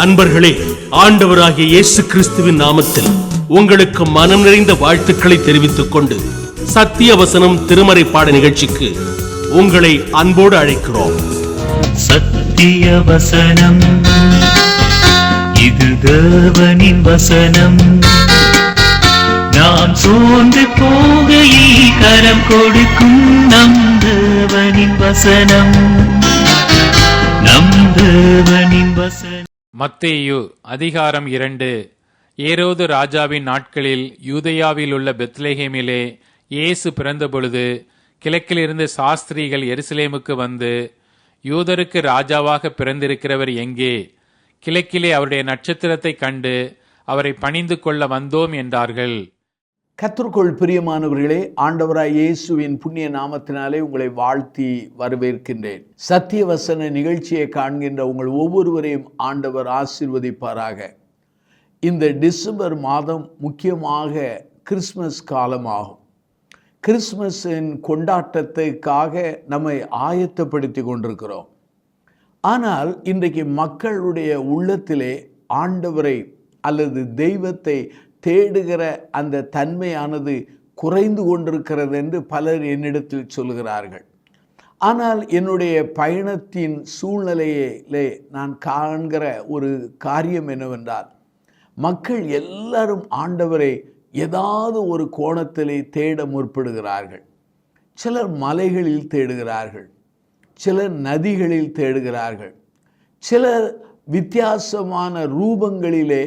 அன்பர்களே, ஆண்டவராகிய இயேசு கிறிஸ்துவின் நாமத்தில் உங்களுக்கு மனம் நிறைந்த வாழ்த்துக்களை தெரிவித்துக் கொண்டு சத்திய வசனம் திருமறை பாட நிகழ்ச்சிக்கு உங்களை அன்போடு அழைக்கிறோம். சத்திய வசனம், இது தேவனின் வசனம். நாம் சோர்ந்து போகையில் கரம் கொடுக்கும் நம் தேவனின் வசனம், நம் தேவனின் வசனம். மத்தேயு அதிகாரம் 2. ஏரோது ராஜாவின் நாட்களில் யூதேயாவில் உள்ள பெத்லெகேமிலே இயேசு பிறந்தபொழுது கிழக்கிலிருந்து சாஸ்திரிகள் எருசலேமுக்கு வந்து, யூதருக்கு ராஜாவாக பிறந்திருக்கிறவர் எங்கே? கிழக்கிலே அவருடைய நட்சத்திரத்தை கண்டு அவரை பணிந்து கொள்ள வந்தோம் என்றார்கள். கர்த்தருக்குள் பிரியமானவர்களே, ஆண்டவராய் இயேசுவின் புண்ணிய நாமத்தினாலே உங்களை வாழ்த்தி வரவேற்கின்றேன். சத்திய வசன நிகழ்ச்சியை காண்கின்ற உங்கள் ஒவ்வொருவரையும் ஆண்டவர் ஆசீர்வதிப்பாராக. இந்த டிசம்பர் மாதம் முக்கியமாக கிறிஸ்மஸ் காலமாகும். கிறிஸ்மஸின் கொண்டாட்டத்துக்காக நம்மை ஆயத்தப்படுத்தி கொண்டிருக்கிறோம். ஆனால் இன்றைக்கு மக்களுடைய உள்ளத்திலே ஆண்டவரை அல்லது தெய்வத்தை தேடுகிற அந்த தன்மையானது குறைந்து கொண்டிருக்கிறது என்று பலர் என்னிடத்தில் சொல்கிறார்கள். ஆனால் என்னுடைய பயணத்தின் சூழ்நிலையிலே நான் காண்கிற ஒரு காரியம் என்னவென்றால், மக்கள் எல்லாரும் ஆண்டவரை ஏதாவது ஒரு கோணத்திலே தேட முற்படுகிறார்கள். சிலர் மலைகளில் தேடுகிறார்கள், சிலர் நதிகளில் தேடுகிறார்கள், சிலர் வித்தியாசமான ரூபங்களிலே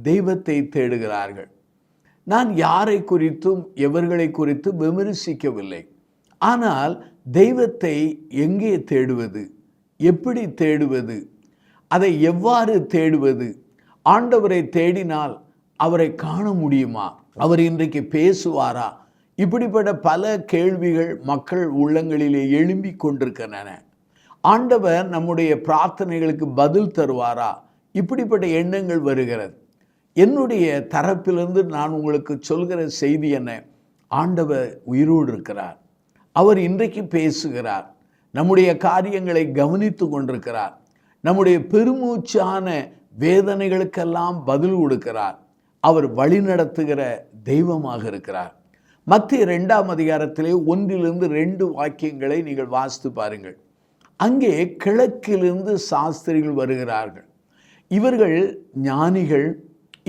தெய்வத்தை தேடுகிறார்கள். நான் யாரை குறித்தும் எவர்களை குறித்தும் விமர்சிக்கவில்லை. ஆனால் தெய்வத்தை எங்கே தேடுவது, எப்படி தேடுவது, அதை எவ்வாறு தேடுவது? ஆண்டவரை தேடினால் அவரை காண முடியுமா? அவர் இன்றைக்கு பேசுவாரா? இப்படிப்பட்ட பல கேள்விகள் மக்கள் உள்ளங்களிலே எழும்பி கொண்டிருக்கின்றன. ஆண்டவர் நம்முடைய பிரார்த்தனைகளுக்கு பதில் தருவாரா? இப்படிப்பட்ட எண்ணங்கள் வருகிறது. என்னுடைய தரப்பிலிருந்து நான் உங்களுக்கு சொல்கிற செய்தி என்ன? ஆண்டவர் உயிரோடு இருக்கிறார். அவர் இன்றைக்கு பேசுகிறார். நம்முடைய காரியங்களை கவனித்து கொண்டிருக்கிறார். நம்முடைய பெருமூச்சான வேதனைகளுக்கெல்லாம் பதில் கொடுக்கிறார். அவர் வழிநடத்துகிற தெய்வமாக இருக்கிறார். மத்திய 2ஆம் அதிகாரத்திலே 1-2 வாக்கியங்களை நீங்கள் வாசித்து பாருங்கள். அங்கே கிழக்கிலிருந்து சாஸ்திரிகள் வருகிறார்கள். இவர்கள் ஞானிகள்.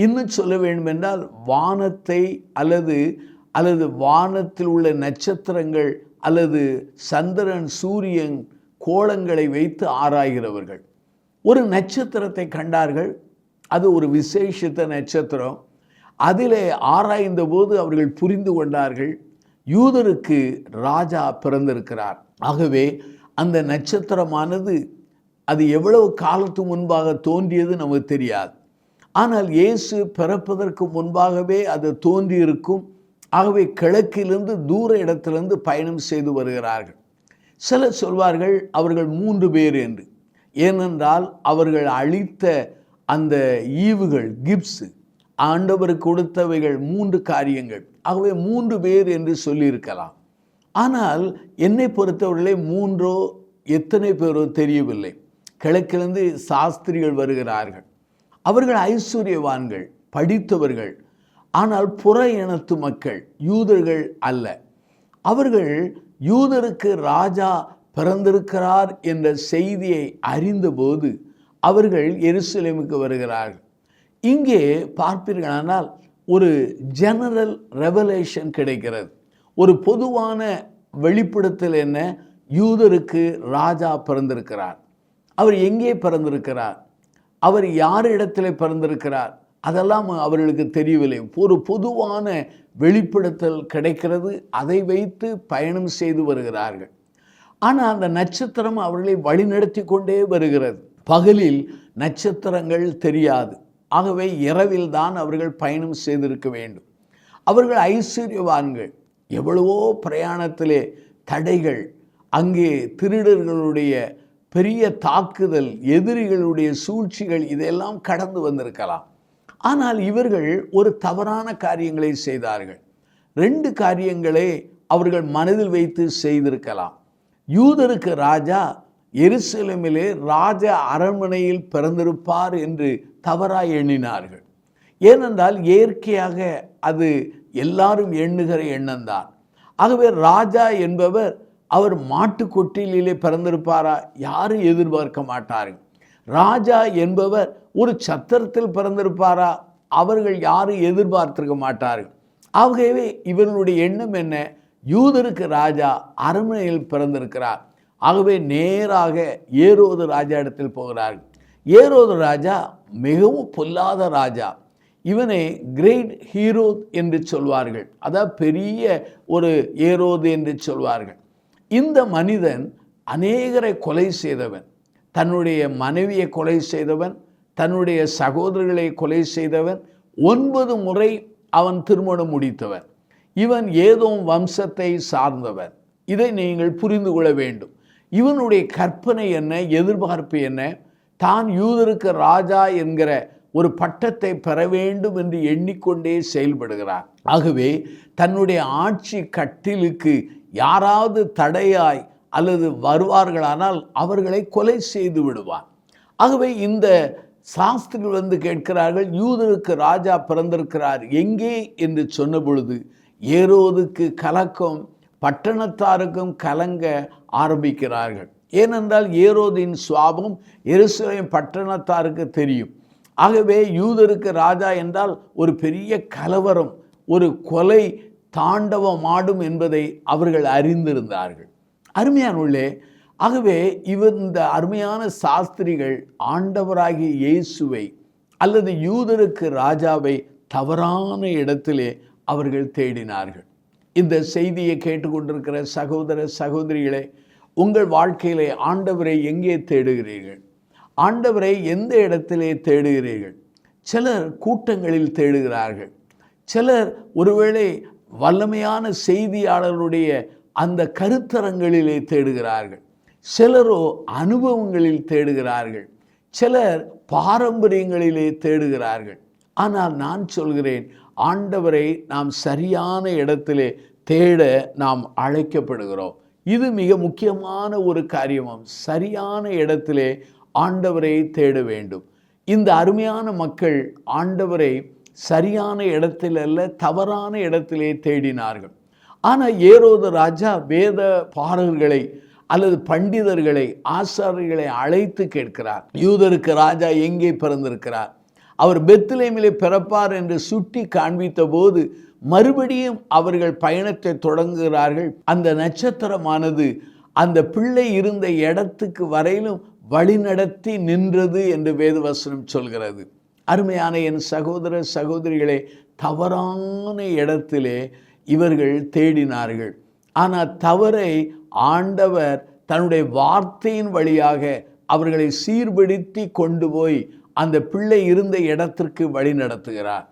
இன்னும் சொல்ல வேண்டும் என்றால் வானத்தை அல்லது வானத்தில் உள்ள நட்சத்திரங்கள் அல்லது சந்திரன் சூரியன் கோளங்களை வைத்து ஆராய்கிறவர்கள். ஒரு நட்சத்திரத்தை கண்டார்கள். அது ஒரு விசேஷித்த நட்சத்திரம். அதிலே ஆராய்ந்த போது அவர்கள் புரிந்து கொண்டார்கள், யூதருக்கு ராஜா பிறந்திருக்கிறார். ஆகவே அந்த நட்சத்திரமானது அது எவ்வளவு காலத்து முன்பாக தோன்றியது நமக்கு தெரியாது. ஆனால் இயேசு பிறப்பதற்கு முன்பாகவே அது தோன்றியிருக்கும். ஆகவே கிழக்கிலிருந்து தூர இடத்திலிருந்து பயணம் செய்து வருகிறார்கள். சிலர் சொல்வார்கள் அவர்கள் 3 பேர் என்று. ஏனென்றால் அவர்கள் அளித்த அந்த ஈவுகள், கிப்ஸ், ஆண்டவருக்கு கொடுத்தவைகள் 3 காரியங்கள். ஆகவே 3 பேர் என்று சொல்லியிருக்கலாம். ஆனால் என்னை பொறுத்தவர்களே 3 எத்தனை பேரோ தெரியவில்லை. கிழக்கிலிருந்து சாஸ்திரிகள் வருகிறார்கள். அவர்கள் ஐஸ்வர்யவான்கள், படித்தவர்கள். ஆனால் புற இனத்து மக்கள், யூதர்கள் அல்ல. அவர்கள் யூதருக்கு ராஜா பிறந்திருக்கிறார் என்ற செய்தியை அறிந்தபோது அவர்கள் எருசலேமுக்கு வருகிறார்கள். இங்கே பார்ப்பீர்களானால் ஒரு ஜெனரல் ரெவலேஷன் கிடைக்கிறது. ஒரு பொதுவான வெளிப்படுத்தல் என்ன? யூதருக்கு ராஜா பிறந்திருக்கிறார். அவர் எங்கே பிறந்திருக்கிறார்? அவர் யார் இடத்துல பிறந்திருக்கிறார்? அதெல்லாம் அவர்களுக்கு தெரியவில்லை. ஒரு பொதுவான வெளிப்படுத்தல் கிடைக்கிறது. அதை வைத்து பயணம் செய்து வருகிறார்கள். ஆனால் அந்த நட்சத்திரம் அவர்களை வழிநடத்தி கொண்டே வருகிறது. பகலில் நட்சத்திரங்கள் தெரியாது. ஆகவே இரவில் தான் அவர்கள் பயணம் செய்திருக்க வேண்டும். அவர்கள் ஐஸ்வர்யவான்கள். எவ்வளவோ பிரயாணத்திலே தடைகள், அங்கே திருடர்களுடைய பெரிய தாக்குதல், எதிரிகளுடைய சூழ்ச்சிகள், இதெல்லாம் கடந்து வந்திருக்கலாம். ஆனால் இவர்கள் ஒரு தவறான காரியங்களை செய்தார்கள். 2 காரியங்களை அவர்கள் மனதில் வைத்து செய்திருக்கலாம். யூதருக்கு ராஜா எருசலேமிலே ராஜ அரண்மனையில் பிறந்திருப்பார் என்று தவறாய் எண்ணினார்கள். ஏனென்றால் இயற்கையாக அது எல்லாரும் எண்ணுகிற எண்ணம்தான். ஆகவே ராஜா என்பவர் அவர் மாட்டுக்கொட்டிலே பிறந்திருப்பாரா? யாரும் எதிர்பார்க்க மாட்டார்கள். ராஜா என்பவர் ஒரு சத்திரத்தில் பிறந்திருப்பாரா? அவர்கள் யாரும் எதிர்பார்த்திருக்க மாட்டார்கள். ஆகவே இவர்களுடைய எண்ணம் என்ன? யூதருக்கு ராஜா அரண்மனையில் பிறந்திருக்கிறார். ஆகவே நேராக ஏரோது ராஜா இடத்தில் போகிறார்கள். ஏரோது ராஜா மிகவும் பொல்லாத ராஜா. இவனை கிரேட் ஹீரோ என்று சொல்வார்கள். அதாவது பெரிய ஒரு ஏரோது என்று சொல்வார்கள். இந்த மனிதன் அநேகரை கொலை செய்தவன். தன்னுடைய மனைவியை கொலை செய்தவன், தன்னுடைய சகோதரர்களை கொலை செய்தவன், 9 முறை அவன் திருமணம் முடித்தவன். இவன் ஏதோம் வம்சத்தை சார்ந்தவன். இதை நீங்கள் புரிந்து கொள்ள வேண்டும். இவனுடைய கற்பனை என்ன, எதிர்பார்ப்பு என்ன? தான் யூதருக்கு ராஜா என்கிற ஒரு பட்டத்தை பெற வேண்டும் என்று எண்ணிக்கொண்டே செயல்படுகிறார். ஆகவே தன்னுடைய ஆட்சி கட்டிலுக்கு யாராவது தடையாய் அல்லது வருவார்களானால் அவர்களை கொலை செய்து விடுவார். ஆகவே இந்த சாஸ்திரிகள் கேட்கிறார்கள், யூதருக்கு ராஜா பிறந்திருக்கிறார் எங்கே என்று சொன்ன பொழுது ஏரோதுக்கு கலக்கம், பட்டணத்தாருக்கும் கலங்க ஆரம்பிக்கிறார்கள். ஏனென்றால் ஏரோதின் சுவாபம் எருசலேம் பட்டணத்தாருக்கு தெரியும். ஆகவே யூதருக்கு ராஜா என்றால் ஒரு பெரிய கலவரம், ஒரு கொலை தாண்டவம் ஆடும் என்பதை அவர்கள் அறிந்திருந்தார்கள். அருமையானவர்களே, ஆகவே இந்த அருமையான சாஸ்திரிகள் ஆண்டவராகிய இயேசுவை அல்லது யூதருக்கு ராஜாவை தவறான இடத்திலே அவர்கள் தேடினார்கள். இந்த செய்தியை கேட்டுக்கொண்டிருக்கிற சகோதர சகோதரிகளே, உங்கள் வாழ்க்கையிலே ஆண்டவரை எங்கே தேடுகிறீர்கள்? ஆண்டவரை எந்த இடத்திலே தேடுகிறீர்கள்? சிலர் கூட்டங்களில் தேடுகிறார்கள். சிலர் ஒருவேளை வல்லமையான செய்தியாளருடைய அந்த கருத்தரங்களிலே தேடுகிறார்கள். சிலரோ அனுபவங்களில் தேடுகிறார்கள். சிலர் பாரம்பரியங்களிலே தேடுகிறார்கள். ஆனால் நான் சொல்கிறேன், ஆண்டவரை நாம் சரியான இடத்திலே தேட நாம் அழைக்கப்படுகிறோம். இது மிக முக்கியமான ஒரு காரியமாம். சரியான இடத்திலே ஆண்டவரை தேட வேண்டும். இந்த அருமையான மக்கள் ஆண்டவரை சரியான இடத்தில் அல்ல, தவறான இடத்திலே தேடினார்கள். ஆனால் ஏரோது ராஜா வேத பாரகர்களை அல்லது பண்டிதர்களை, ஆசாரியர்களை அழைத்து கேட்கிறார், யூதருக்கு ராஜா எங்கே பிறந்திருக்கிறார்? அவர் பெத்லெகேமிலே பிறப்பார் என்று சுட்டி காண்பித்த போது மறுபடியும் அவர்கள் பயணத்தை தொடங்குகிறார்கள். அந்த நட்சத்திரமானது அந்த பிள்ளை இருந்த இடத்துக்கு வரையிலும் வழிநடத்தி நின்றது என்று வேதவசனம் சொல்கிறது. அருமையான என் சகோதர சகோதரிகளே, தவறான இடத்திலே இவர்கள் தேடினார்கள். ஆனால் தவறை ஆண்டவர் தன்னுடைய வார்த்தையின் வழியாக அவர்களை சீர்படுத்தி கொண்டு போய் அந்த பிள்ளை இருந்த இடத்திற்கு வழி நடத்துகிறார்.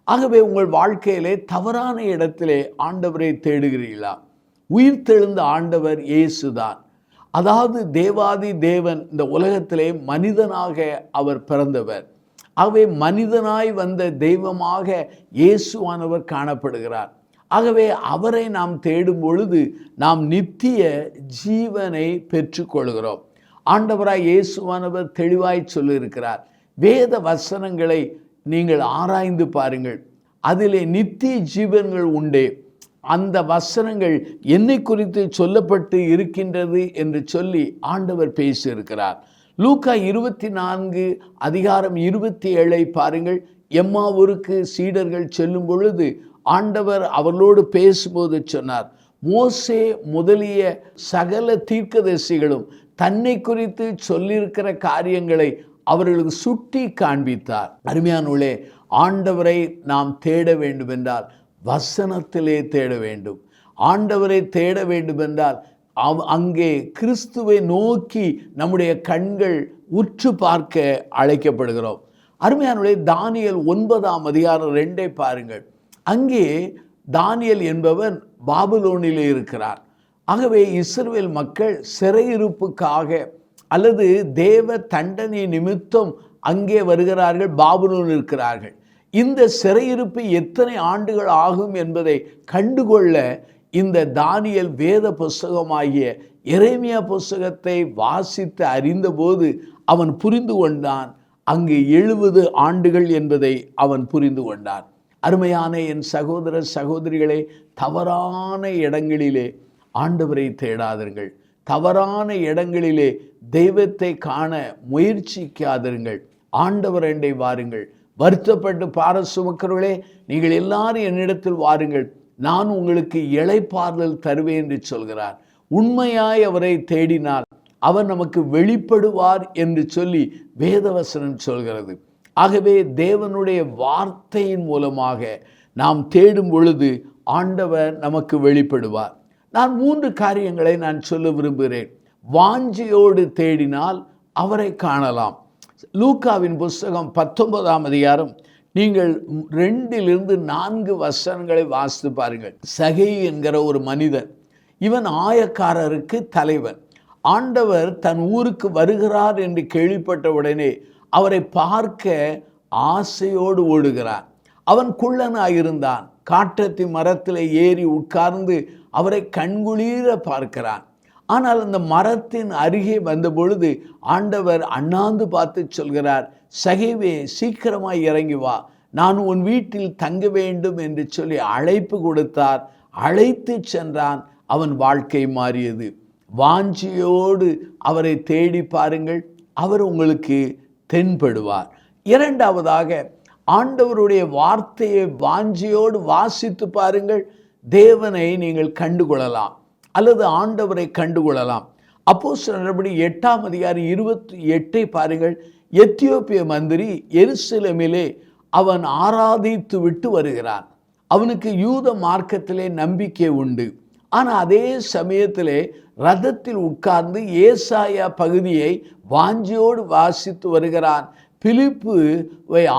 ஆகவே உங்கள் வாழ்க்கையிலே தவறான இடத்திலே ஆண்டவரை தேடுகிறீர்களா? உயிர்த்தெழுந்த ஆண்டவர் இயேசுதான். அதாவது தேவாதி தேவன் இந்த உலகத்திலே மனிதனாக அவர் பிறந்தவர். ஆகவே மனிதனாய் வந்த தெய்வமாக இயேசுவானவர் காணப்படுகிறார். ஆகவே அவரை நாம் தேடும் பொழுது நாம் நித்திய ஜீவனை பெற்றுக்கொள்கிறோம். ஆண்டவராய் இயேசுவானவர் தெளிவாய் சொல்லியிருக்கிறார். வேத வசனங்களை நீங்கள் ஆராய்ந்து பாருங்கள், அதிலே நித்திய ஜீவன்கள் உண்டே. அந்த வசனங்கள் என்னை குறித்து சொல்லப்பட்டு இருக்கின்றது என்று சொல்லி ஆண்டவர் பேசியிருக்கிறார். லூக்கா 24 அதிகாரம் 27 பாருங்கள். எம்மாவூருக்கு சீடர்கள் செல்லும் பொழுது ஆண்டவர் அவர்களோடு பேசும்போது சொன்னார், மோசே முதலிய சகல தீர்க்கதரிசிகளும் தன்னை குறித்து சொல்லியிருக்கிற காரியங்களை அவர்களுக்கு சுட்டி காண்பித்தார். அருமையானவர்களே, ஆண்டவரை நாம் தேட வேண்டும் என்றால் வசனத்திலே தேட வேண்டும். ஆண்டவரை தேட வேண்டும் என்றால் அங்கே கிறிஸ்துவை நோக்கி நம்முடைய கண்கள் உற்று பார்க்க அழைக்கப்படுகிறோம். அருமையானவர்களே, தானியேல் 9ஆம் அதிகாரம் 2 பாருங்கள். அங்கே தானியேல் என்பவன் பாபிலோனிலே இருக்கிறார். ஆகவே இஸ்ரவேல் மக்கள் சிறையிருப்புக்காக அல்லது தேவ தண்டனை நிமித்தம் அங்கே வருகிறார்கள், பாபிலோன் இருக்கிறார்கள். இந்த சிறையிருப்பு எத்தனை ஆண்டுகள் ஆகும் என்பதை கண்டுகொள்ள இந்த தானியேல் வேத புஸ்தகமாகிய எரேமியா புஸ்தகத்தை வாசித்து அறிந்தபோது அவன் புரிந்து கொண்டான், அங்கு 70 ஆண்டுகள் என்பதை அவன் புரிந்து கொண்டான். அருமையான என் சகோதர சகோதரிகளே, தவறான இடங்களிலே ஆண்டவரை தேடாதீர்கள். தவறான இடங்களிலே தெய்வத்தை காண முயற்சிக்காதீர்கள். ஆண்டவர் அண்டை வாருங்கள். வருத்தப்பட்டு பார சுமக்கிறவர்களே, நீங்கள் எல்லாரும் என்னிடத்தில் வாருங்கள், நான் உங்களுக்கு இளைப்பாறுதல் தருவேன் என்று சொல்கிறார். உண்மையாய் அவரை தேடினால் அவர் நமக்கு வெளிப்படுவார் என்று சொல்லி வேதவசனம் சொல்கிறது. ஆகவே தேவனுடைய வார்த்தையின் மூலமாக நாம் தேடும் பொழுது ஆண்டவர் நமக்கு வெளிப்படுவார். நான் 3 காரியங்களை நான் சொல்ல விரும்புகிறேன். வாஞ்சியோடு தேடினால் அவரை காணலாம். லூக்காவின் புஸ்தகம் 19ஆம் அதிகாரம் நீங்கள் 2-4 வசனங்களை வாசித்து பாருங்கள். சகை என்கிற ஒரு மனிதன், இவன் ஆயக்காரருக்கு தலைவன். ஆண்டவர் தன் ஊருக்கு வருகிறார் என்று கேள்விப்பட்ட உடனே அவரை பார்க்க ஆசையோடு ஓடுகிறார். அவன் குள்ளனாயிருந்தான். காட்டத்தி மரத்தில் ஏறி உட்கார்ந்து அவரை கண்குளிர பார்க்கிறான். ஆனால் அந்த மரத்தின் அருகே வந்த பொழுது ஆண்டவர் அண்ணாந்து பார்த்து சொல்கிறார், சகைவே, சீக்கிரமாய் இறங்கி வா, நான் உன் வீட்டில் தங்க வேண்டும் என்று சொல்லி அழைப்பு கொடுத்தார். அழைத்து சென்றான். அவன் வாழ்க்கை மாறியது. வாஞ்சியோடு அவரை தேடி பாருங்கள், அவர் உங்களுக்கு தென்படுவார். 2வதாக, ஆண்டவருடைய வார்த்தையை வாஞ்சியோடு வாசித்து பாருங்கள், தேவனை நீங்கள் கண்டுகொள்ளலாம் அல்லது ஆண்டவரை கண்டுகொள்ளலாம். அப்போஸ்தலர் நடபடி 8ஆம் அதிகாரம் 28 பாருங்கள். எத்தியோப்பிய மந்திரி எருசலேமிலே அவன் ஆராதித்து விட்டு வருகிறான். அவனுக்கு யூத மார்க்கத்திலே நம்பிக்கை உண்டு. ஆனால் அதே சமயத்திலே ரதத்தில் உட்கார்ந்து ஏசாயா பகுதியை வாஞ்சியோடு வாசித்து வருகிறான். பிலிப்பு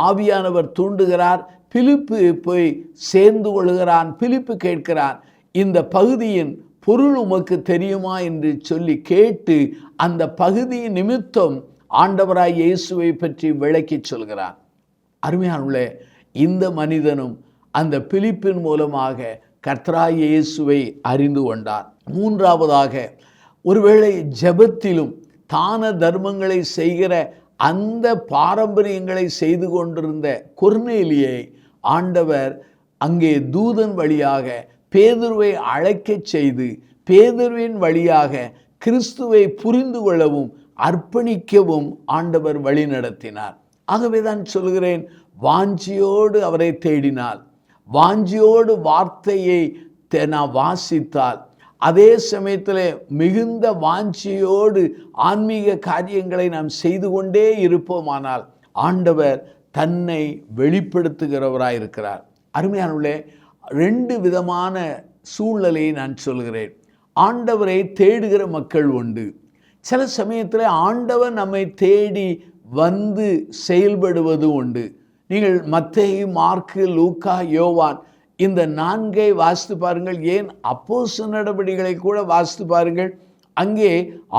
ஆவியானவர் தூண்டுகிறார். பிலிப்பு போய் சேர்ந்து கொள்கிறான். பிலிப்பு கேட்கிறான், இந்த பகுதியின் பொருள் உமக்கு தெரியுமா என்று சொல்லி கேட்டு அந்த பகுதியின் நிமித்தம் ஆண்டவராய் இயேசுவை பற்றி விளக்கி சொல்கிறான். அருமையானவர்களே, இந்த மனிதனும் அந்த பிலிப்பின் மூலமாக கர்த்தராய் இயேசுவை அறிந்து கொண்டார். 3வதாக, ஒருவேளை ஜெபத்திலும் தான தர்மங்களை செய்கிற அந்த பாரம்பரியங்களை செய்து கொண்டிருந்த கொர்நேலியை ஆண்டவர் அங்கே தூதன் வழியாக பேதுருவை அழைக்கச் செய்து பேதுருவின் வழியாக கிறிஸ்துவை புரிந்து கொள்ளவும் அர்ப்பணிக்கவும் ஆண்டவர் வழி நடத்தினார். ஆகவே தான் சொல்கிறேன், வாஞ்சியோடு அவரை தேடினால், வாஞ்சியோடு வார்த்தையை நான் வாசித்தால், அதே சமயத்தில் மிகுந்த வாஞ்சியோடு ஆன்மீக காரியங்களை நாம் செய்து கொண்டே இருப்போமானால் ஆண்டவர் தன்னை வெளிப்படுத்துகிறவராய் இருக்கிறார். அருமையானவர்களே, 2 விதமான சூழ்நிலையை நான் சொல்கிறேன். ஆண்டவரை தேடுகிற மக்கள் உண்டு. சில சமயத்தில் ஆண்டவர் நம்மை தேடி வந்து செயல்படுவது உண்டு. நீங்கள் மத்தேயு, மார்க்கு, லூக்கா, யோவான் இந்த 4 வாசித்து பாருங்கள். ஏன் அப்போஸ்தலர் நடபடிகளை கூட வாசித்து பாருங்கள். அங்கே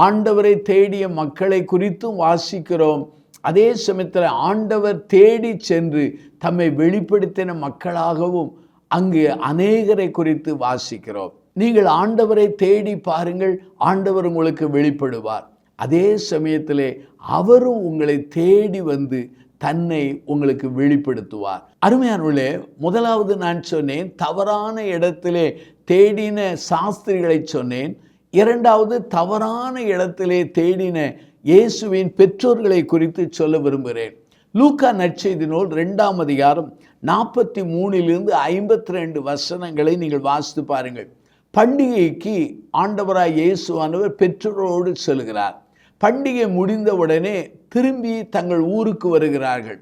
ஆண்டவரை தேடிய மக்களை குறித்தும் வாசிக்கிறோம். அதே சமயத்தில் ஆண்டவர் தேடி சென்று தம்மை வெளிப்படுத்தின மக்களாகவும் அங்கு அநேகரை குறித்து வாசிக்கிறோம். நீங்கள் ஆண்டவரை தேடி பாருங்கள், ஆண்டவர் உங்களுக்கு வெளிப்படுவார். அதே சமயத்திலே அவரும் உங்களை தேடி வந்து தன்னை உங்களுக்கு வெளிப்படுத்துவார். அருமையானவர்களே, முதலாவது நான் சொன்னேன், தவறான இடத்திலே தேடின சாஸ்திரிகளை சொன்னேன். 2வது, தவறான இடத்திலே தேடின இயேசுவின் பெற்றோர்களை குறித்து சொல்ல விரும்புகிறேன். லூக்கா நற்செய்தி நூல் 2ஆம் அதிகாரம் 43 52 வசனங்களை நீங்கள் வாசித்து பாருங்கள். பண்டிகைக்கு ஆண்டவராய் இயேசுவானவர் பெற்றோரோடு செல்கிறார். பண்டிகை முடிந்தவுடனே திரும்பி தங்கள் ஊருக்கு வருகிறார்கள்.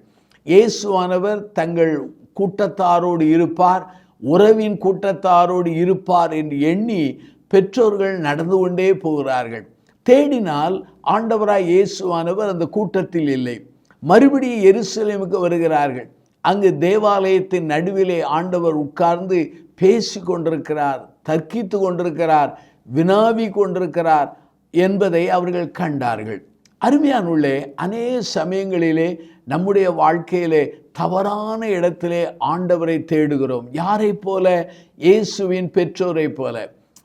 இயேசுவானவர் தங்கள் கூட்டத்தாரோடு இருப்பார், உறவின் கூட்டத்தாரோடு இருப்பார் என்று எண்ணி பெற்றோர்கள் நடந்து கொண்டே போகிறார்கள். தேடினால் ஆண்டவராய் இயேசுவானவர் அந்த கூட்டத்தில் இல்லை. மறுபடியும் எருசலேமுக்கு வருகிறார்கள். அங்கு தேவாலயத்தின் நடுவிலே ஆண்டவர் உட்கார்ந்து பேசி கொண்டிருக்கிறார், தர்க்கித்து கொண்டிருக்கிறார், வினாவி கொண்டிருக்கிறார் என்பதை அவர்கள் கண்டார்கள். அருமையானுள்ளே, அநேக சமயங்களிலே நம்முடைய வாழ்க்கையிலே தவறான இடத்திலே ஆண்டவரை தேடுகிறோம். யாரை போல? இயேசுவின் பெற்றோரை போல.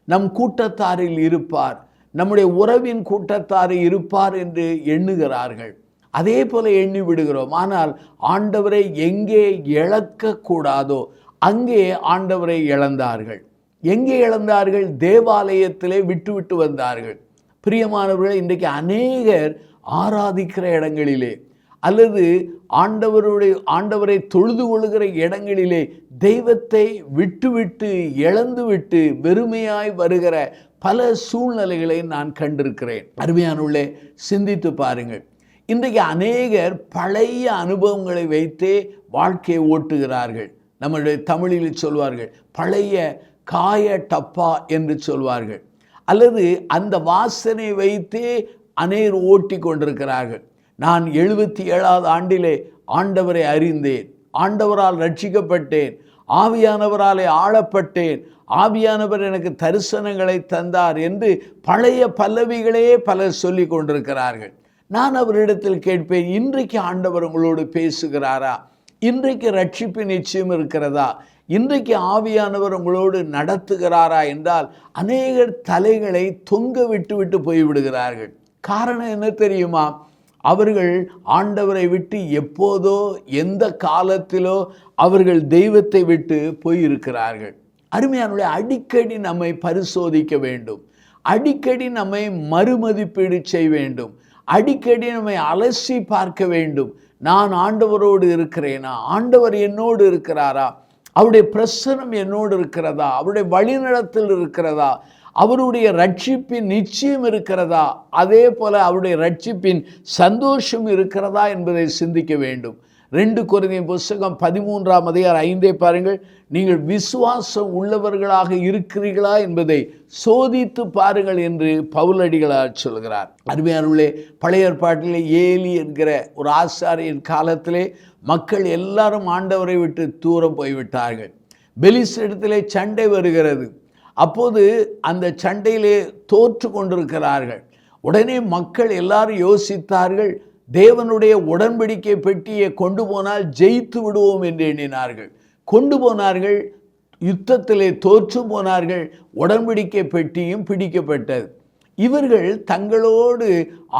நம் கூட்டத்தாரில் இருப்பார், நம்முடைய உறவின் கூட்டத்தார் இருப்பார் என்று எண்ணுகிறார்கள். அதே போல எண்ணி விடுகிறோம். ஆனால் ஆண்டவரை எங்கே இழக்கக்கூடாதோ அங்கே ஆண்டவரை இழந்தார்கள். எங்கே இழந்தார்கள்? தேவாலயத்திலே விட்டு வந்தார்கள். பிரியமானவர்களே, இன்றைக்கு அநேகர் ஆராதிக்கிற இடங்களிலே அல்லது ஆண்டவரை தொழுது கொள்கிற இடங்களிலே தெய்வத்தை விட்டு இழந்துவிட்டு வெறுமையாய் வருகிற பல சூழ்நிலைகளை நான் கண்டிருக்கிறேன். அருமையானவர்களே, சிந்தித்து பாருங்கள். இன்றைக்கு அநேகர் பழைய அனுபவங்களை வைத்தே வாழ்க்கையை ஓட்டுகிறார்கள். நம்முடைய தமிழில் சொல்வார்கள், பழைய காய டப்பா என்று சொல்வார்கள். அல்லது அந்த வாசனை வைத்தே அநேகர் ஓட்டி கொண்டிருக்கிறார்கள். நான் 77வது ஆண்டிலே ஆண்டவரை அறிந்தேன், ஆண்டவரால் ரட்சிக்கப்பட்டேன், ஆவியானவராலே ஆளப்பட்டேன், ஆவியானவர் எனக்கு தரிசனங்களை தந்தார் என்று பழைய பல்லவிகளே பலர் சொல்லி கொண்டிருக்கிறார்கள். நான் அவரிடத்தில் கேட்பேன், இன்றைக்கு ஆண்டவர் உங்களோடு பேசுகிறாரா? இன்றைக்கு ரட்சிப்பு நிச்சயம் இருக்கிறதா? இன்றைக்கு ஆவியானவர் உங்களோடு நடத்துகிறாரா என்றால் அநேகர் தலைகளை தொங்க விட்டு போய்விடுகிறார்கள். காரணம் என்ன தெரியுமா? அவர்கள் ஆண்டவரை விட்டு எப்போதோ எந்த காலத்திலோ அவர்கள் தெய்வத்தை விட்டு போயிருக்கிறார்கள். அருமையானவர்களே, அடிக்கடி நம்மை பரிசோதிக்க வேண்டும். அடிக்கடி நம்மை மறுமதிப்பீடு செய்ய வேண்டும். அடிக்கடி நம்மை அலசி பார்க்க வேண்டும். நான் ஆண்டவரோடு இருக்கிறேனா? ஆண்டவர் என்னோடு இருக்கிறாரா? அவருடைய பிரசன்னம் என்னோடு இருக்கிறதா? அவருடைய வழிநடத்தல் இருக்கிறதா? அவருடைய ரட்சிப்பின் நிச்சயம் இருக்கிறதா? அதே போல அவருடைய ரட்சிப்பின் சந்தோஷம் இருக்கிறதா என்பதை சிந்திக்க வேண்டும். 2 கொரிந்தியர் புத்தகம் 13ஆம் அதிகாரம் 5 பாருங்கள். நீங்கள் விசுவாசம் உள்ளவர்களாக இருக்கிறீர்களா என்பதை சோதித்து பாருங்கள் என்று பவுலடிகளார் சொல்கிறார். அருமையானவர்களே, பழைய ஏற்பாட்டிலே ஏலி என்கிற ஒரு ஆசாரியன் காலத்திலே மக்கள் எல்லாரும் ஆண்டவரை விட்டு தூரம் போய்விட்டார்கள். பெலிஸ்தரிடத்திலே சண்டை வருகிறது. அப்போது அந்த சண்டையிலே தோற்று கொண்டிருக்கிறார்கள். உடனே மக்கள் எல்லாரும் யோசித்தார்கள், தேவனுடைய உடன்படிக்கை பெட்டியை கொண்டு போனால் ஜெயித்து விடுவோம் என்று எண்ணினார்கள். கொண்டு போனார்கள், யுத்தத்திலே தோற்று போனார்கள். உடன்படிக்கை பெட்டியும் பிடிக்கப்பட்டது. இவர்கள் தங்களோடு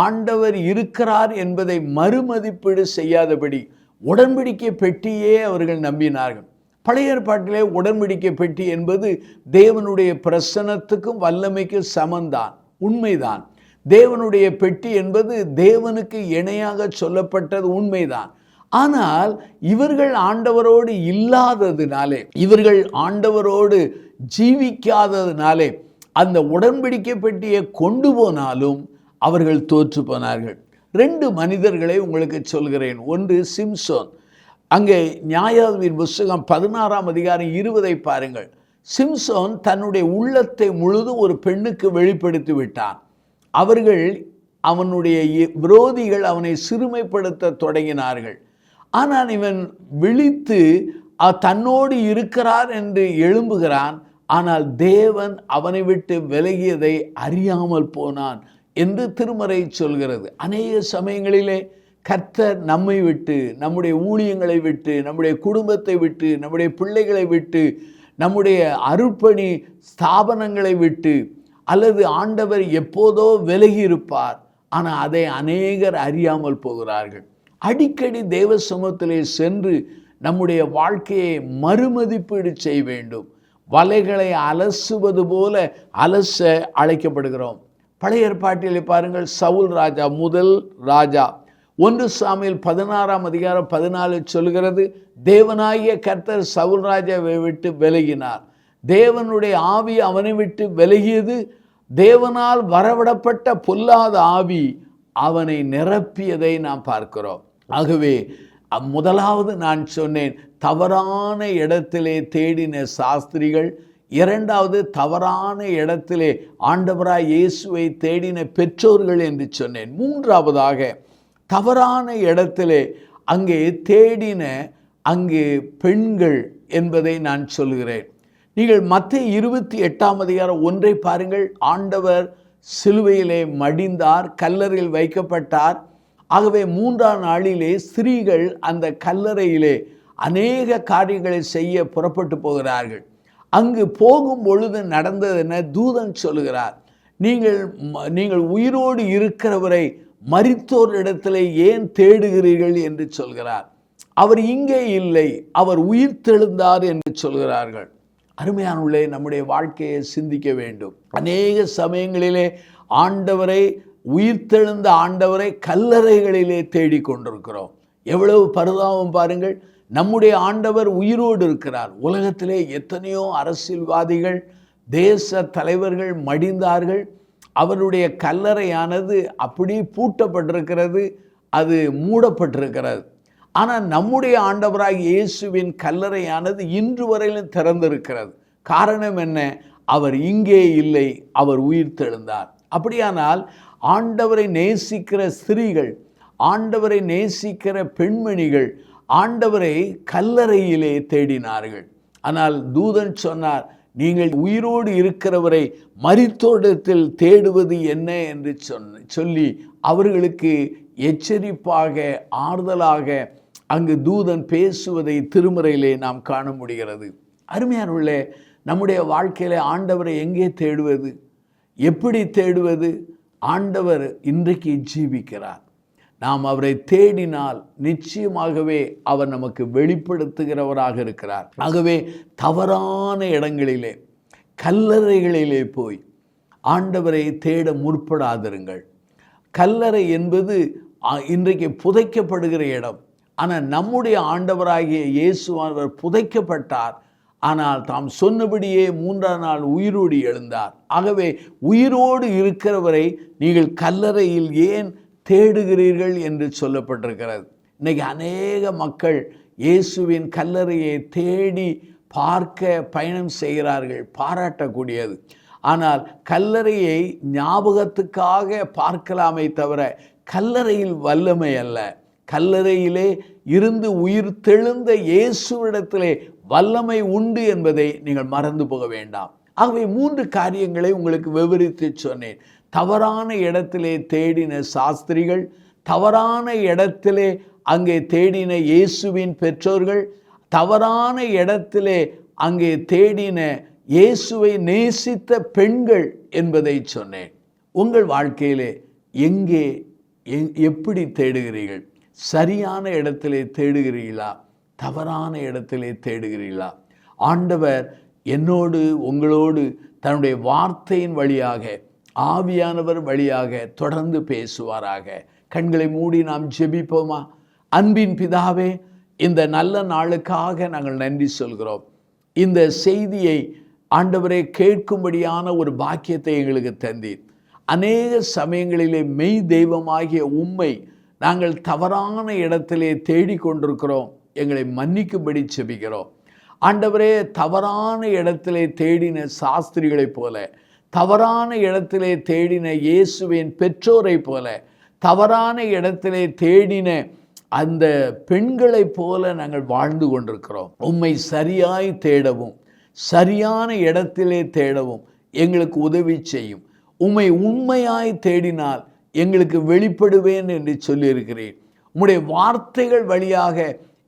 ஆண்டவர் இருக்கிறார் என்பதை மறுமதிப்பீடு செய்யாதபடி உடன்படிக்கை பெட்டியே அவர்கள் நம்பினார்கள். பழைய ஏற்பாட்டிலே உடன்படிக்கை பெட்டி என்பது தேவனுடைய பிரசன்னத்துக்கும் வல்லமைக்கும் சமந்தான், உண்மைதான். தேவனுடைய பெட்டி என்பது தேவனுக்கு இணையாக சொல்லப்பட்டது, உண்மைதான். ஆனால் இவர்கள் ஆண்டவரோடு இல்லாததினாலே, இவர்கள் ஆண்டவரோடு ஜீவிக்காததினாலே அந்த உடன்படிக்கை பெட்டியை கொண்டு போனாலும் அவர்கள் தோற்று போனார்கள். 2 மனிதர்களை உங்களுக்கு சொல்கிறேன். ஒன்று சிம்சோன். அங்கே நியாயாதிபதியின் புத்தகம் 16ஆம் அதிகாரம் 20 பாருங்கள். சிம்சோன் தன்னுடைய உள்ளத்தை முழுதும் ஒரு பெண்ணுக்கு வெளிப்படுத்தி விட்டான். அவனுடைய விரோதிகள் அவனை சிறுமைப்படுத்த தொடங்கினார்கள். ஆனால் இவன் விழித்து தன்னோடு இருக்கிறார் என்று எழும்புகிறான். ஆனால் தேவன் அவனை விட்டு விலகியதை அறியாமல் போனான் என்று திருமறை சொல்கிறது. அநேக சமயங்களிலே கர்த்தர் நம்மை விட்டு, நம்முடைய ஊழியங்களை விட்டு, நம்முடைய குடும்பத்தை விட்டு, நம்முடைய பிள்ளைகளை விட்டு, நம்முடைய அருட்பணி ஸ்தாபனங்களை விட்டு, அல்லது ஆண்டவர் எப்போதோ விலகி இருப்பார். ஆனால் அதை அநேகர் அறியாமல் போகிறார்கள். அடிக்கடி தேவ சமூகத்திலே சென்று நம்முடைய வாழ்க்கையை மறுமதிப்பீடு செய்ய வேண்டும். வலைகளை அலசுவது போல அலச அழைக்கப்படுகிறோம். பழைய ஏற்பாட்டிலே பாருங்கள், சவுல் ராஜா, முதல் ராஜா. 1 சாமுவேல் 16ஆம் அதிகாரம் 14 சொல்கிறது, தேவனாகிய கர்த்தர் சவுல் ராஜாவை விட்டு விலகினார். தேவனுடைய ஆவி அவனை விட்டு விலகியது. தேவனால் வரவிடப்பட்ட பொல்லாத ஆவி அவனை நிரப்பியதை நாம் பார்க்கிறோம். ஆகவே முதலாவது நான் சொன்னேன், தவறான இடத்திலே தேடின சாஸ்திரிகள். 2வது, தவறான இடத்திலே ஆண்டவராய் இயேசுவை தேடின பெற்றோர்கள் என்று சொன்னேன். 3வதாக, தவறான இடத்திலே அங்கே தேடின பெண்கள் என்பதை நான் சொல்கிறேன். நீங்கள் மத்தேயு 28ஆம் அதிகாரம் 1 பாருங்கள். ஆண்டவர் சிலுவையிலே மடிந்தார், கல்லறையில் வைக்கப்பட்டார். ஆகவே 3ஆம் நாளிலே ஸ்திரீகள் அந்த கல்லறையிலே அநேக காரியங்களை செய்ய புறப்பட்டு போகிறார்கள். அங்கு போகும் பொழுது நடந்தது என்ன? தூதன் சொல்லுகிறார், நீங்கள் உயிரோடு இருக்கிறவரை மரித்தோரிடத்திலே ஏன் தேடுகிறீர்கள் என்று சொல்கிறார். அவர் இங்கே இல்லை, அவர் உயிர்த்தெழுந்தார் என்று சொல்கிறார்கள். அருமையானவர்களே, நம்முடைய வாழ்க்கையை சிந்திக்க வேண்டும். அநேக சமயங்களிலே ஆண்டவரை, உயிர்த்தெழுந்த ஆண்டவரை கல்லறைகளிலே தேடிக்கொண்டிருக்கிறோம். எவ்வளவு பரிதாபம் பாருங்கள். நம்முடைய ஆண்டவர் உயிரோடு இருக்கிறார். உலகத்திலே எத்தனையோ அரசியல்வாதிகள், தேச தலைவர்கள் மடிந்தார்கள். அவருடைய கல்லறையானது அப்படி பூட்டப்பட்டிருக்கிறது, அது மூடப்பட்டிருக்கிறது. ஆனால் நம்முடைய ஆண்டவராகிய இயேசுவின் கல்லறையானது இன்று வரையிலும் திறந்திருக்கிறது. காரணம் என்ன? அவர் இங்கே இல்லை, அவர் உயிர்த்தெழுந்தார். அப்படியானால் ஆண்டவரை நேசிக்கிற ஸ்திரீகள், ஆண்டவரை நேசிக்கிற பெண்மணிகள் ஆண்டவரை கல்லறையிலே தேடினார்கள். ஆனால் தூதன் சொன்னார், நீங்கள் உயிரோடு இருக்கிறவரை மரித்தோரிடத்தில் தேடுவது என்ன என்று சொல்லி அவர்களுக்கு எச்சரிப்பாக, ஆறுதலாக அங்கு தூதன் பேசுவதை திருமறையிலே நாம் காண முடிகிறது. அருமையானவர்களே, நம்முடைய வாழ்க்கையிலே ஆண்டவரை எங்கே தேடுவது? எப்படி தேடுவது? ஆண்டவர் இன்றைக்கு ஜீவிக்கிறார். நாம் அவரை தேடினால் நிச்சயமாகவே அவர் நமக்கு வெளிப்படுத்துகிறவராக இருக்கிறார். ஆகவே தவறான இடங்களிலே, கல்லறைகளிலே போய் ஆண்டவரை தேட முற்படாதிருங்கள். கல்லறை என்பது இன்றைக்கு புதைக்கப்படுகிற இடம். ஆனால் நம்முடைய ஆண்டவராகிய இயேசுவானவர் புதைக்கப்பட்டார். ஆனால் தாம் சொன்னபடியே 3ஆம் நாள் உயிரோடு எழுந்தார். ஆகவே உயிரோடு இருக்கிறவரை நீங்கள் கல்லறையில் ஏன் தேடுகிறீர்கள் என்று சொல்லப்பட்டிருக்கிறது. இன்னைக்கு அநேக மக்கள் இயேசுவின் கல்லறையை தேடி பார்க்க பயணம் செய்கிறார்கள், பாராட்டக்கூடியது. ஆனால் கல்லறையை ஞாபகத்துக்காக பார்க்கலாமே தவிர கல்லறையில் வல்லமை அல்ல. கல்லறையிலே இருந்து உயிர் தெழுந்த இயேசுவிடத்திலே வல்லமை உண்டு என்பதை நீங்கள் மறந்து போக வேண்டாம். ஆகவே 3 காரியங்களை உங்களுக்கு விவரித்து சொன்னேன். தவறான இடத்திலே தேடின சாஸ்திரிகள், தவறான இடத்திலே அங்கே தேடின இயேசுவின் பெற்றோர்கள், தவறான இடத்திலே அங்கே தேடின இயேசுவை நேசித்த பெண்கள் என்பதை சொன்னேன். உங்கள் வாழ்க்கையிலே எங்கே, எப்படி தேடுகிறீர்கள்? சரியான இடத்திலே தேடுகிறீர்களா? தவறான இடத்திலே தேடுகிறீர்களா? ஆண்டவர் என்னோடு உங்களோடு தன்னுடைய வார்த்தையின் வழியாக, ஆவியானவர் வழியாக தொடர்ந்து பேசுவாராக. கண்களை மூடி நாம் ஜெபிப்போமா? அன்பின் பிதாவே, இந்த நல்ல நாளுக்காக நாங்கள் நன்றி சொல்கிறோம். இந்த செய்தியை ஆண்டவரே கேட்கும்படியான ஒரு பாக்கியத்தை எங்களுக்கு தந்தீர். அநேக சமயங்களிலே மெய் தெய்வமாகிய உம்மை நாங்கள் தவறான இடத்திலே தேடிக்கொண்டிருக்கிறோம். எங்களை மன்னிக்கும்படி செபிக்கிறோம். ஆண்டவரே, தவறான இடத்திலே தேடின சாஸ்திரிகளைப் போல, தவறான இடத்திலே தேடின இயேசுவின் பெற்றோரைப் போல, தவறான இடத்திலே தேடின அந்த பெண்களைப் போல நாங்கள் வாழ்ந்து கொண்டிருக்கிறோம். உம்மை சரியாய் தேடவும், சரியான இடத்திலே தேடவும் எங்களுக்கு உதவி செய்யும். உம்மை உண்மையாய் தேடினால் எங்களுக்கு வெளிப்படுவேன் என்று சொல்லியிருக்கிறேன். உம்முடைய வார்த்தைகள் வழியாக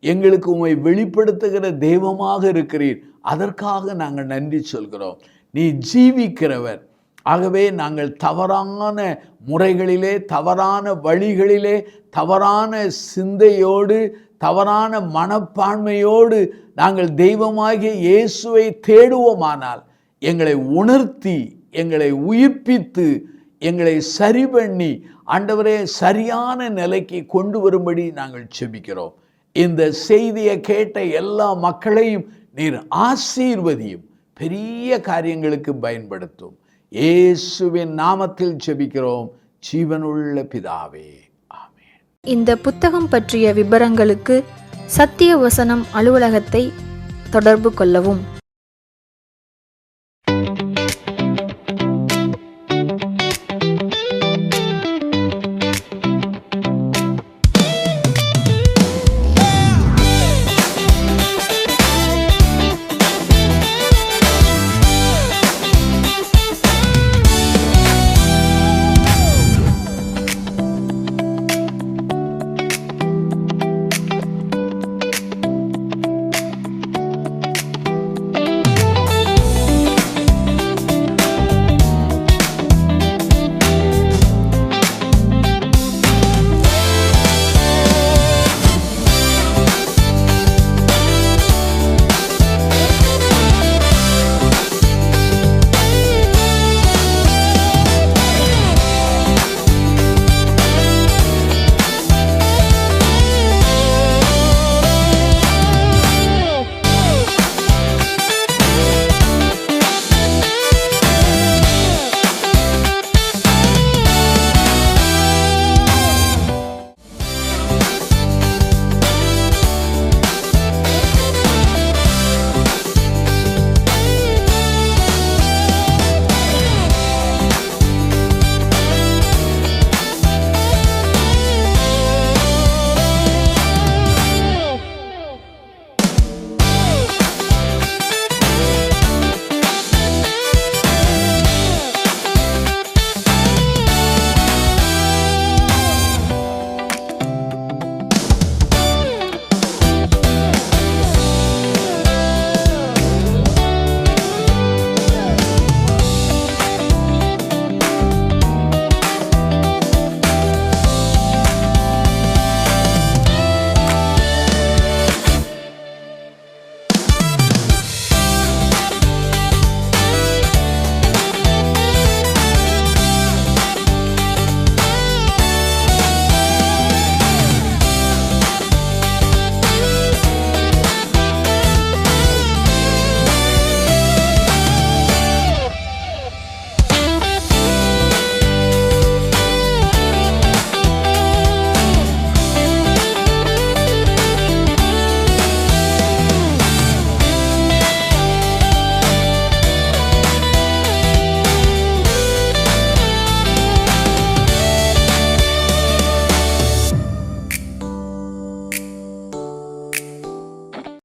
எங்களுக்கு உம்மை வெளிப்படுத்துகிற தெய்வமாக இருக்கிறீர். அதற்காக நாங்கள் நன்றி சொல்கிறோம். நீ ஜீவிக்கிறவர். ஆகவே நாங்கள் தவறான முறைகளிலே, தவறான வழிகளிலே, தவறான சிந்தையோடு, தவறான மனப்பான்மையோடு நாங்கள் தெய்வமாகிய இயேசுவை தேடுவோமானால் எங்களை உணர்த்தி, எங்களை உயிர்ப்பித்து, எங்களை சரி பண்ணி ஆண்டவரே சரியான நிலைக்கு கொண்டு வரும்படி நாங்கள் செபிக்கிறோம். இந்த செய்தியை கேட்ட எல்லா மக்களையும் நீர் ஆசீர்வதியும், பெரிய காரியங்களுக்கு பயன்படுத்தும். இயேசுவின் நாமத்தில் ஜெபிக்கிறோம் ஜீவனுள்ள பிதாவே, ஆமென். இந்த புத்தகம் பற்றிய விபரங்களுக்கு சத்திய வசனம் அலுவலகத்தை தொடர்பு கொள்ளவும்.